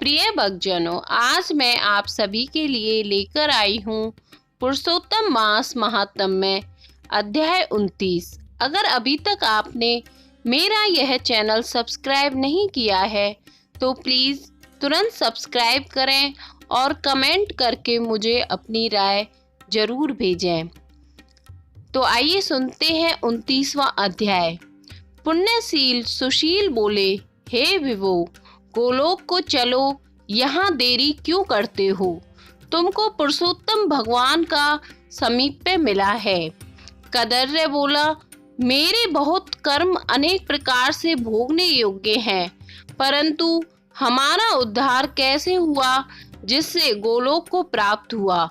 प्रिय भक्तजनों, आज मैं आप सभी के लिए लेकर आई हूँ पुरुषोत्तम मास महात्म्य अध्याय 29। अगर अभी तक आपने मेरा यह चैनल सब्सक्राइब नहीं किया है तो प्लीज़ तुरंत सब्सक्राइब करें और कमेंट करके मुझे अपनी राय जरूर भेजें। तो आइए सुनते हैं 29वां अध्याय। पुण्यशील सुशील बोले, हे विभो, गोलोक को चलो, यहाँ देरी क्यों करते हो? तुमको पुरुषोत्तम भगवान का समीप्य मिला है। कदर्य बोला, मेरे बहुत कर्म अनेक प्रकार से भोगने योग्य हैं, परंतु हमारा उद्धार कैसे हुआ जिससे गोलोक को प्राप्त हुआ?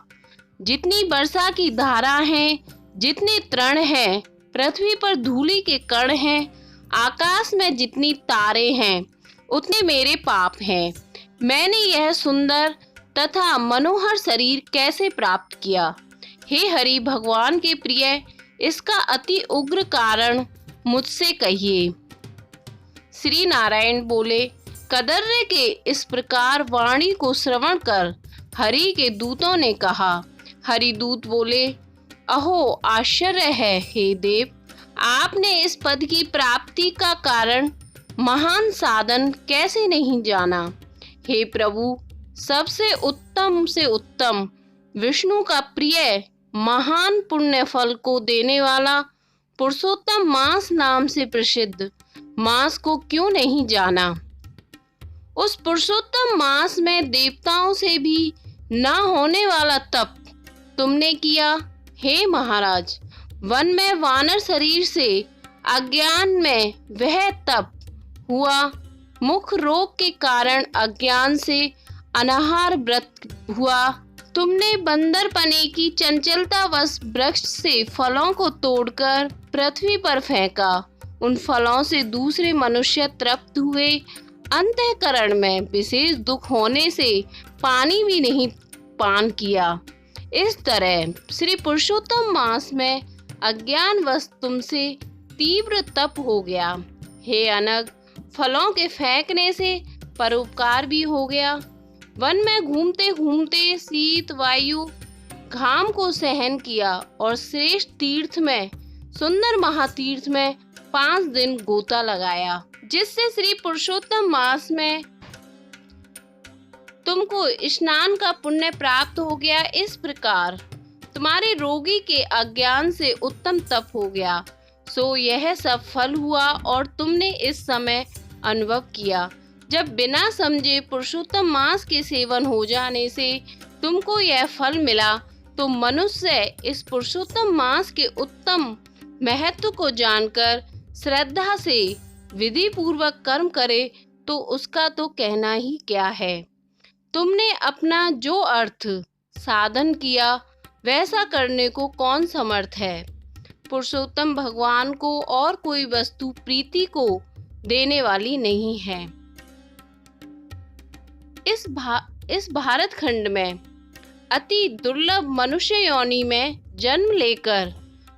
जितनी वर्षा की धारा है, जितने तृण हैं, पृथ्वी पर धूलि के कण हैं, आकाश में जितनी तारे हैं, उतने मेरे पाप हैं। मैंने यह सुंदर तथा मनोहर शरीर कैसे प्राप्त किया? हे हरि भगवान के प्रिय, इसका अति उग्र कारण मुझसे कहिए। श्री नारायण बोले, कदर्य के इस प्रकार वाणी को श्रवण कर हरि के दूतों ने कहा। हरिदूत बोले, अहो आश्चर्य है हे देव, आपने इस पद की प्राप्ति का कारण महान साधन कैसे नहीं जाना? हे प्रभु, सबसे उत्तम से उत्तम विष्णु का प्रिय महान पुण्य फल को देने वाला पुरुषोत्तम मास नाम से प्रसिद्ध मास को क्यों नहीं जाना? उस पुरुषोत्तम मास में देवताओं से भी न होने वाला तप तुमने किया। हे महाराज, वन में वानर शरीर से अज्ञान में वह तप हुआ। मुख रोग के कारण अज्ञान से अनाहार व्रत हुआ। तुमने बंदरपने की चंचलतावश वृक्ष से फलों को तोड़कर पृथ्वी पर फेंका। उन फलों से दूसरे मनुष्य तृप्त हुए। अंतःकरण में विशेष दुख होने से पानी भी नहीं पान किया। इस तरह श्री पुरुषोत्तम मास में अज्ञानवश तुमसे तीव्र तप हो गया। हे अनग, फलों के फेंकने से परोपकार भी हो गया। वन में घूमते घूमते शीत वायु घाम को सहन किया और श्रेष्ठ तीर्थ में, सुंदर महातीर्थ में 5 दिन गोता लगाया, जिससे श्री पुरुषोत्तम मास में तुमको स्नान का पुण्य प्राप्त हो गया। इस प्रकार तुम्हारे रोगी के अज्ञान से उत्तम तप हो गया। सो यह सब फल हुआ और तुमने इस समय अनुभव किया, जब बिना समझे पुरुषोत्तम मास के सेवन हो जाने से तुमको यह फल मिला, तो मनुष्य इस पुरुषोत्तम मास के उत्तम महत्व को जानकर श्रद्धा से विधि पूर्वक कर्म करे तो उसका तो कहना ही क्या है। तुमने अपना जो अर्थ साधन किया वैसा करने को कौन समर्थ है? पुरुषोत्तम भगवान को और कोई वस्तु प्रीति को देने वाली नहीं है। इस भारत खंड में अति दुर्लभ मनुष्य योनि में जन्म लेकर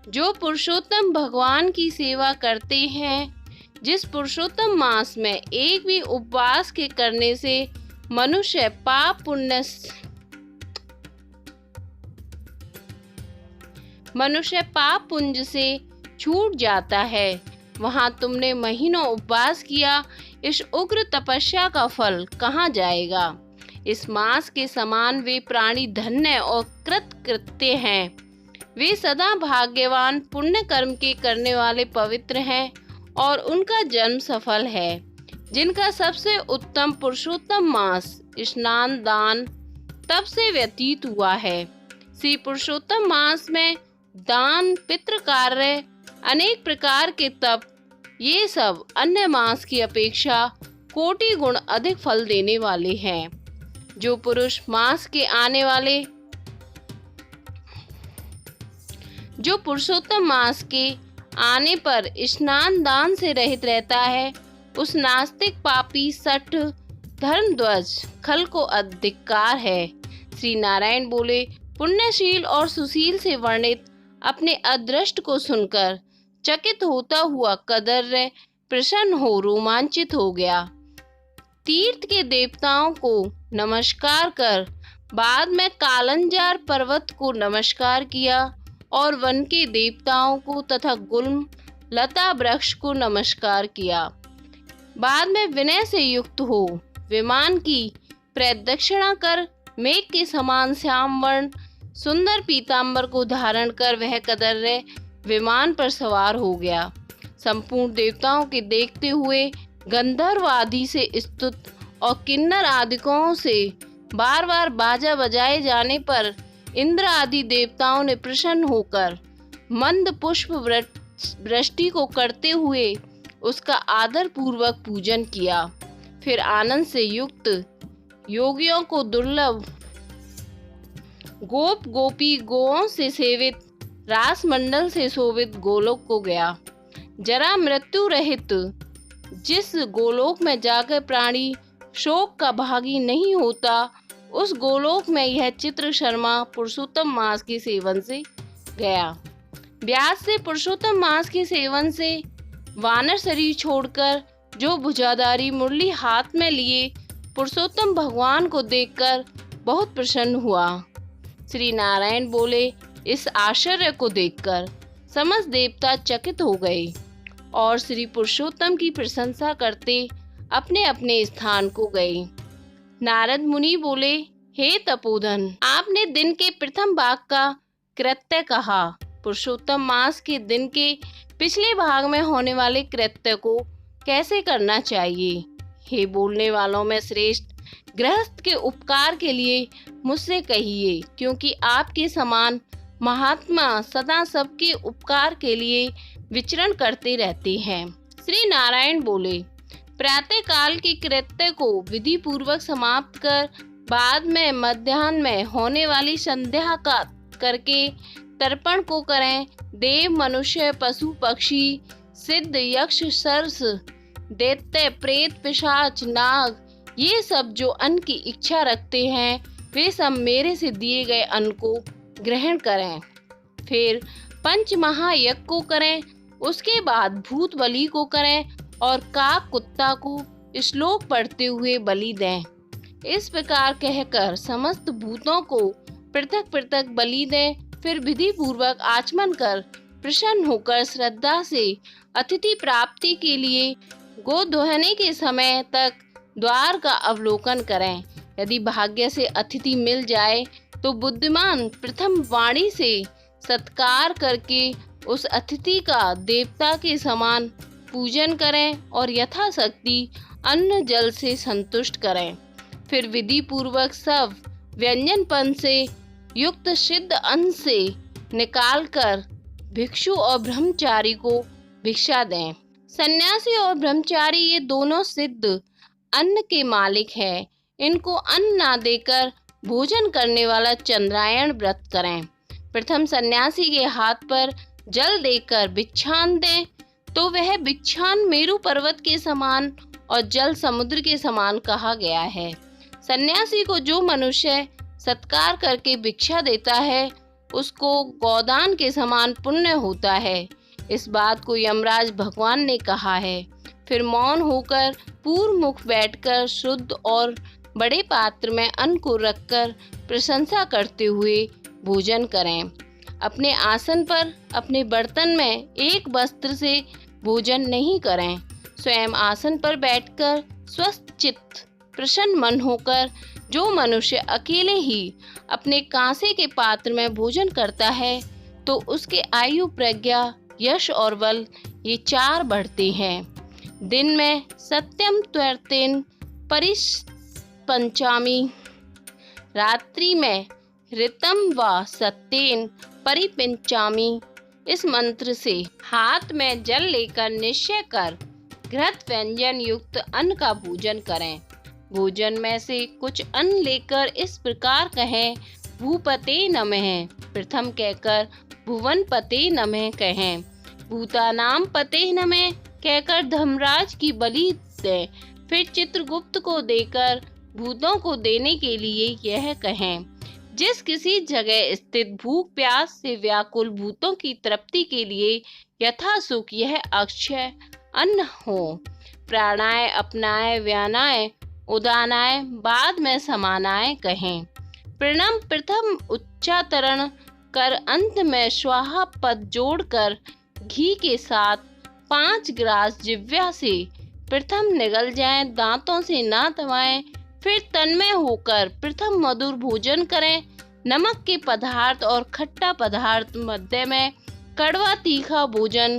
जो पुरुषोत्तम भगवान की सेवा करते हैं, जिस पुरुषोत्तम मास में एक भी उपवास के करने से मनुष्य पाप पुंज से छूट जाता है, वहां तुमने महीनों उपवास किया। इस उग्र तपस्या का फल कहाँ जाएगा? इस मास के समान वे प्राणी धन्य और कृतकृत्य हैं। वे सदा भाग्यवान, पुण्य कर्म के करने वाले पवित्र हैं और उनका जन्म सफल है, जिनका सबसे उत्तम पुरुषोत्तम मास स्नान दान तप से व्यतीत हुआ है। श्री पुरुषोत्तम मास में दान, पितृ कार्य, अनेक प्रकार के तप, ये सब अन्य मास की अपेक्षा कोटि गुण अधिक फल देने वाले हैं। जो पुरुष मास के आने वाले, जो पुरुषोत्तम मास के आने पर स्नान दान से रहित रहता है, उस नास्तिक पापी सठ धर्मध्वज खल को अधिकार है। श्री नारायण बोले, पुण्यशील और सुशील से वर्णित अपने अदृष्ट को सुनकर चकित होता हुआ कदर्य प्रसन्न हो रोमांचित हो गया। तीर्थ के देवताओं को नमस्कार कर बाद में कालंजार पर्वत को नमस्कार किया और वन के देवताओं को तथा गुल्म लता वृक्ष को नमस्कार किया। बाद में विनय से युक्त हो विमान की प्रदक्षिणा कर मेघ के समान श्याम वर्ण सुंदर पीतांबर को धारण कर वह कदर्य विमान पर सवार हो गया। संपूर्ण देवताओं के देखते हुए गंधर्व आदि से स्तुत और किन्नर आदिकों से बार बार बाजा बजाए जाने पर इंद्र आदि देवताओं ने प्रसन्न होकर मंद पुष्प वृष्टि को करते हुए उसका आदर पूर्वक पूजन किया। फिर आनंद से युक्त योगियों को दुर्लभ गोप गोपी गोओं से सेवित रास मंडल से शोभित गोलोक को गया। जरा मृत्यु रहित जिस गोलोक में जाकर प्राणी शोक का भागी नहीं होता, उस गोलोक में यह चित्र शर्मा पुरुषोत्तम मास के सेवन से गया। व्यास से पुरुषोत्तम मास के सेवन से वानर शरीर छोड़कर जो भुजाधारी मुरली हाथ में लिए पुरुषोत्तम भगवान को देखकर बहुत प्रसन्न हुआ। श्री नारायण बोले, इस आश्चर्य को देखकर समस्त देवता चकित हो गए और श्री पुरुषोत्तम की प्रशंसा करते अपने अपने स्थान को गए। नारद मुनि बोले, हे तपोधन, आपने दिन के प्रथम भाग का कृत्य कहा। पुरुषोत्तम मास के दिन के पिछले भाग में होने वाले कृत्य को कैसे करना चाहिए? हे बोलने वालों में श्रेष्ठ, गृहस्थ के उपकार के लिए मुझसे कहिए, क्योंकि आपके समान महात्मा सदा सबके उपकार के लिए विचरण करते रहते हैं। श्री नारायण बोले, प्रातः काल के कृत्य को विधि पूर्वक समाप्त कर बाद में मध्याह्न में होने वाली संध्या का करके तर्पण को करें। देव, मनुष्य, पशु, पक्षी, सिद्ध, यक्ष, सर्स, दैत्य, प्रेत, पिशाच, नाग, ये सब जो अन्न की इच्छा रखते हैं वे सब मेरे से दिए गए अन्न को ग्रहण करें। फिर पंच महायज्ञ को करें, उसके बाद भूत बलि को करें और काक कुत्ता को श्लोक पढ़ते हुए बलि दें। इस प्रकार कहकर समस्त भूतों को पृथक पृथक बलि दें। फिर विधि पूर्वक आचमन कर प्रसन्न होकर श्रद्धा से अतिथि प्राप्ति के लिए गोदोहने के समय तक द्वार का अवलोकन करें। यदि भाग्य से अतिथि मिल जाए तो बुद्धिमान प्रथम वाणी से सत्कार करके उस अतिथि का देवता के समान पूजन करें और यथाशक्ति अन्न जल से संतुष्ट करें। फिर विधि पूर्वक सब व्यंजनपन से युक्त सिद्ध अन्न से निकालकर भिक्षु और ब्रह्मचारी को भिक्षा दें। सन्यासी और ब्रह्मचारी ये दोनों सिद्ध अन्न के मालिक हैं। इनको अन्न ना देकर भोजन करने वाला चंद्रायण व्रत करें। प्रथम सन्यासी के हाथ पर जल देकर भिक्षान दें तो वह भिक्षान मेरु पर्वत के समान और जल समुद्र के समान कहा गया है। सन्यासी को जो मनुष्य सत्कार करके भिक्षा देता है उसको गोदान के समान पुण्य होता है। इस बात को यमराज भगवान ने कहा है। फिर मौन होकर पूर्व मुख बैठकर शुद्ध और बड़े पात्र में अन्न को रखकर प्रशंसा करते हुए भोजन करें। अपने आसन पर अपने बर्तन में एक वस्त्र से भोजन नहीं करें। स्वयं आसन पर बैठकर स्वस्थ चित्त प्रसन्न मन होकर जो मनुष्य अकेले ही अपने कांसे के पात्र में भोजन करता है तो उसके आयु, प्रज्ञा, यश और बल ये चार बढ़ते हैं। दिन में सत्यम त्वर्तेन परिपंचामी, रात्रि में ऋतम व सत्येन परिपंचामी। इस मंत्र से हाथ में जल लेकर निश्चय कर घृत व्यंजन युक्त अन्न का भोजन करें। भोजन में से कुछ अन्न लेकर इस प्रकार कहें, भूपते नमः। प्रथम कहकर भुवन पते नमः कहें। भूतानाम पते नमः कहकर धर्मराज की बलि दें। फिर चित्रगुप्त को देकर भूतों को देने के लिए यह कहें, जिस किसी जगह स्थित भूख प्यास से व्याकुल भूतों की तृप्ति के लिए यथासुख यह अक्षय अन्न हो। प्राणाय अपनाय व्यानाय उदानाय बाद में समानाय कहें। प्रणम प्रथम उच्चारण कर अंत में स्वाहा पद जोड़कर घी के साथ 5 ग्रास जिह्वा से प्रथम निगल जाएं, दांतों से ना दबाएं, फिर तन्मय होकर प्रथम मधुर भोजन करें। नमक के पदार्थ और खट्टा पदार्थ मध्य में, कड़वा तीखा भोजन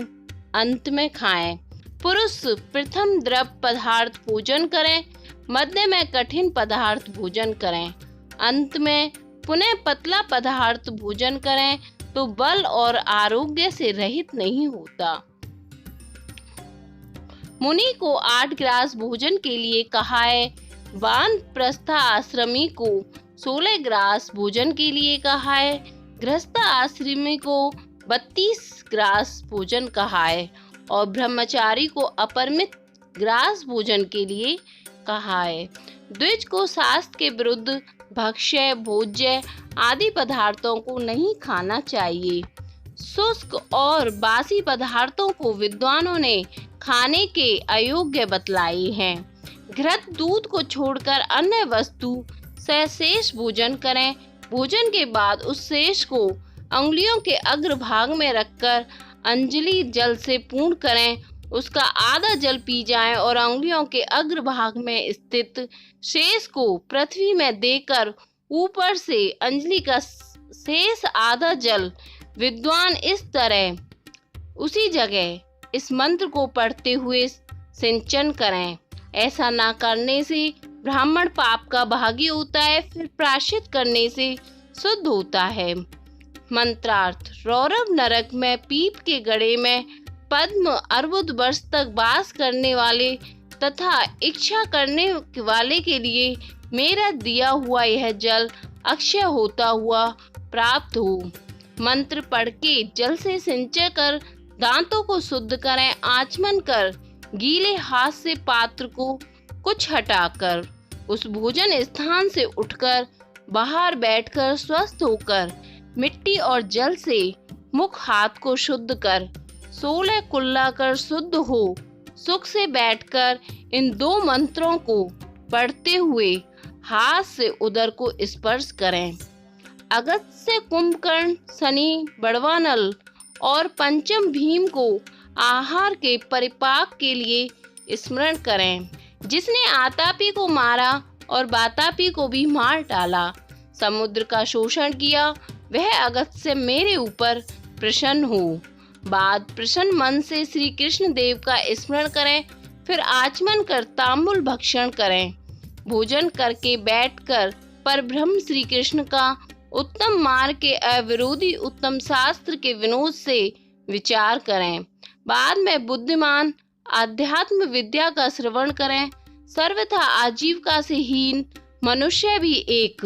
अंत में खाएं। पुरुष प्रथम द्रव पदार्थ भोजन करें, मध्य में कठिन पदार्थ भोजन करें, अंत में पुनः पतला पदार्थ भोजन करें तो बल और आरोग्य से रहित नहीं होता। मुनि को 8 ग्रास भोजन के लिए कहा है। वानप्रस्थ आश्रमी को 16 ग्रास भोजन के लिए कहा है। गृहस्थ आश्रमी को 32 ग्रास भोजन कहा है और ब्रह्मचारी को अपरिमित ग्रास भोजन के लिए कहा है। द्विज को शास्त्र के विरुद्ध भक्ष्य, भोज्य आदि पदार्थों को नहीं खाना चाहिए। शुष्क और बासी पदार्थों को विद्वानों ने खाने के अयोग्य बतलाई हैं। घृत दूध को छोड़कर अन्य वस्तु से शेष भोजन करें। भोजन के बाद उस शेष को अंगुलियों के अग्रभाग में रखकर अंजलि जल से पूर्ण करें। उसका आधा जल पी जाएं और अंगुलियों के अग्रभाग में स्थित शेष को पृथ्वी में देकर ऊपर से अंजलि का शेष आधा जल विद्वान इस तरह उसी जगह इस मंत्र को पढ़ते हुए सिंचन करें। ऐसा ना करने से ब्राह्मण पाप का भागी होता है, फिर प्रायश्चित करने से शुद्ध होता है। मंत्रार्थ। रौरव नरक में पीप के गड़े में पद्म अर्बुद वर्ष तक वास करने वाले तथा इच्छा करने वाले के लिए मेरा दिया हुआ यह जल अक्षय होता हुआ प्राप्त हो। मंत्र पढ़ के जल से सिंचय कर दांतों को शुद्ध करें। आचमन कर गीले हाथ से पात्र को कुछ हटाकर उस भोजन स्थान से उठकर बाहर बैठकर स्वस्थ होकर मिट्टी और जल से मुख हाथ को शुद्ध कर 16 कुल्ला कर शुद्ध हो सुख से बैठकर इन 2 मंत्रों को पढ़ते हुए हाथ से उदर को स्पर्श करें। अगस्त्य, कुंभकर्ण, शनि, बड़वानल और पंचम भीम को आहार के परिपाक के लिए स्मरण करें। जिसने आतापी को मारा और वातापी को भी मार डाला, समुद्र का शोषण किया, वह अगस्त्य मेरे ऊपर प्रसन्न हो। बाद प्रसन्न मन से श्री कृष्ण देव का स्मरण करें, फिर आचमन कर तांबुल भक्षण करें। भोजन करके बैठकर परब्रह्म श्री कृष्ण का उत्तम मार्ग के अविरोधी उत्तम शास्त्र के विनोद से विचार करें। बाद में बुद्धिमान आध्यात्म विद्या का श्रवण करें। सर्वथा आजीविका से हीन मनुष्य भी एक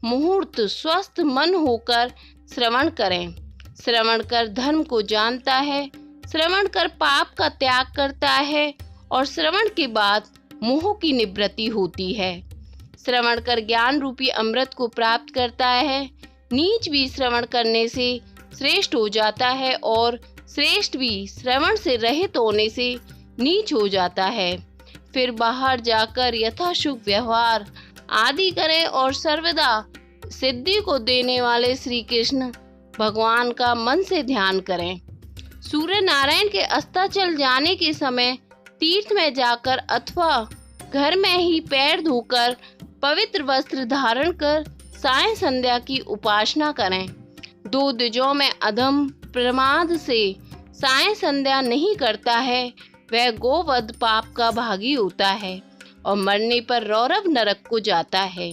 मुहूर्त स्वस्थ मन होकर श्रवण करें। श्रवण कर धर्म को जानता है, श्रवण कर पाप का त्याग करता है और श्रवण के बाद मोह की निवृत्ति होती है। श्रवण कर ज्ञान रूपी अमृत को प्राप्त करता है। नीच भी श्रवण करने से श्रेष्ठ हो जाता है और श्रेष्ठ भी श्रवण से रहित होने से नीच हो जाता है। फिर बाहर जाकर यथाशुभ व्यवहार आदि करें और सर्वदा सिद्धि को देने वाले श्री कृष्ण भगवान का मन से ध्यान करें। सूर्य नारायण के अस्ताचल जाने के समय तीर्थ में जाकर अथवा घर में ही पैर धोकर पवित्र वस्त्र धारण कर साय संध्या की उपासना करें। 2 द्विजों में अधम प्रमाद से साय संध्या नहीं करता है, वह गोवध पाप का भागी होता है और मरने पर रौरव नरक को जाता है।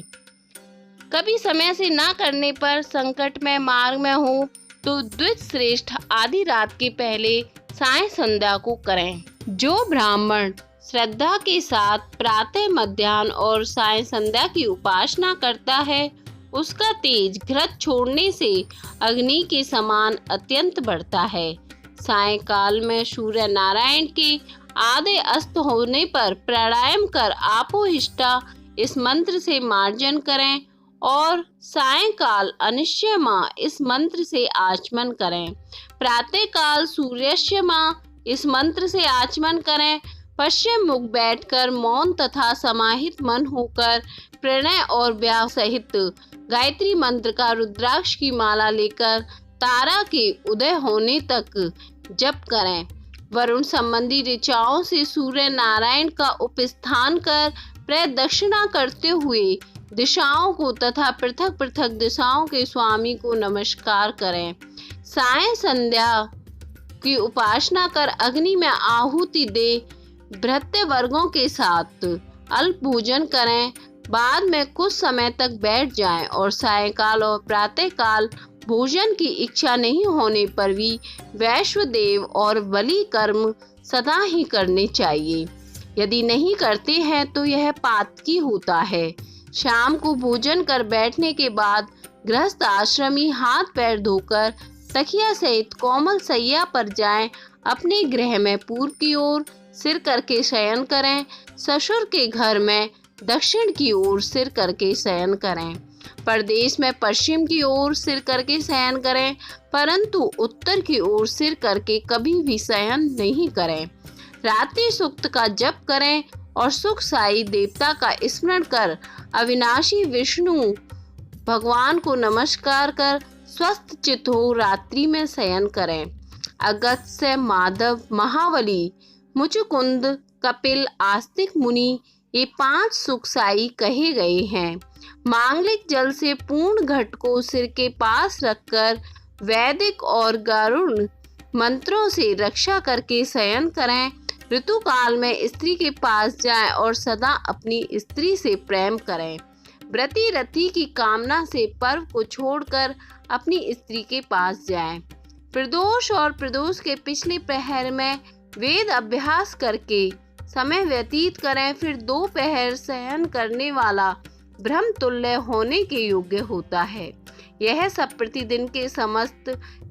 कभी समय से ना करने पर संकट में मार्ग में हो तो द्विज श्रेष्ठ आधी रात के पहले साय संध्या को करें। जो ब्राह्मण श्रद्धा के साथ प्रातः, मध्याह्न और साय संध्या की उपासना करता है, उसका तेज घृत छोड़ने से अग्नि के समान अत्यंत बढ़ता है। सायंकाल में सूर्य नारायण के आधे अस्त होने पर प्राणायाम कर आपोहिष्टा इस मंत्र से मार्जन करें और सायंकाल अनिश्चयमा इस मंत्र से आचमन करें। प्रातः काल सूर्यश्यमा इस मंत्र से आचमन करें। पश्चिम मुख बैठकर मौन तथा समाहित मन होकर प्रणय और व्याह सहित गायत्री मंत्र का रुद्राक्ष की माला लेकर तारा के उदय होने तक जप करें। वरुण संबंधी ऋचाओं से सूर्य नारायण का उपस्थान कर प्रदक्षिणा करते हुए दिशाओं को तथा पृथक पृथक दिशाओं के स्वामी को नमस्कार करें। सायं संध्या की उपासना कर अग्नि में आहुति दे भृत्य वर्गों के साथ अल्प भोजन करें। बाद में कुछ समय तक बैठ जाएं और सायंकाल और प्रातःकाल भोजन की इच्छा नहीं होने पर भी वैश्वदेव और बलि कर्म सदा ही करने चाहिए। यदि नहीं करते हैं तो यह पातकी होता है। शाम को भोजन कर बैठने के बाद गृहस्थ आश्रमी हाथ पैर धोकर तकिया सहित कोमल सैया पर जाएं। अपने गृह में पूर्व की ओर सिर करके शयन करें। ससुर के घर में दक्षिण की ओर सिर करके शयन करें। परदेश में पश्चिम की ओर सिर करके शयन करें, परंतु उत्तर की ओर सिर करके कभी भी शयन नहीं करें। रात्रि सूक्त का जप करें और सुख साई देवता का स्मरण कर अविनाशी विष्णु भगवान को नमस्कार कर स्वस्थ चित्त हो रात्रि में शयन करें। अगस्त्य, माधव, महाबली, मुचुकुंद, कपिल, आस्तिक मुनि ये 5 सुखसाई कहे गए हैं। मांगलिक जल से पूर्ण घट को सिर के पास रखकर वैदिक और गरुड़ मंत्रों से रक्षा करके शयन करें। ऋतु काल में स्त्री के पास जाएं और सदा अपनी स्त्री से प्रेम करें। व्रती रति की कामना से पर्व को छोड़कर अपनी स्त्री के पास जाएं। प्रदोष और प्रदोष के पिछले प्रहर में वेद अभ्यास करके समय व्यतीत करें। फिर 2 पहर शयन करने वाला ब्रह्म तुल्य होने के योग्य होता है। यह सब प्रतिदिन के समस्त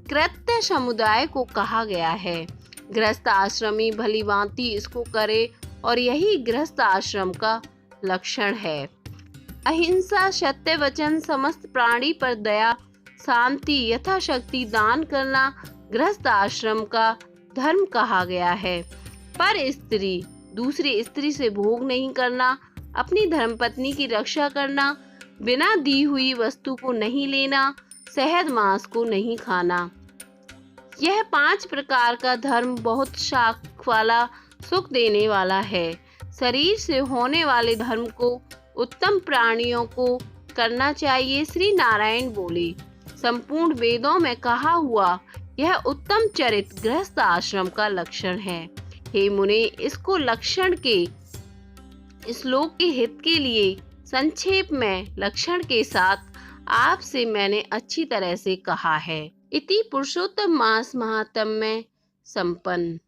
कृत्य समुदाय को कहा गया है। गृहस्थ आश्रमी भली भांति इसको करे और यही गृहस्थ आश्रम का लक्षण है। अहिंसा, सत्य वचन, समस्त प्राणी पर दया, शांति, यथाशक्ति दान करना गृहस्थ आश्रम का धर्म कहा गया है। पर स्त्री दूसरी स्त्री से भोग नहीं करना, अपनी धर्मपत्नी की रक्षा करना, बिना दी हुई वस्तु को नहीं लेना, शहद मांस को नहीं खाना। यह 5 प्रकार का धर्म बहुत शाख वाला, सुख देने वाला है। शरीर से होने वाले धर्म को उत्तम प्राणियों को करना चाहिए। श्री नारायण बोले, संपूर्ण वेदों में कहा हुआ यह उत्तम चरित्र गृहस्थ आश्रम का लक्षण है। हे मुने, इसको लक्षण के श्लोक के हित के लिए संक्षेप में लक्षण के साथ आपसे मैंने अच्छी तरह से कहा है। इति पुरुषोत्तम मास महात्म्य संपन्न।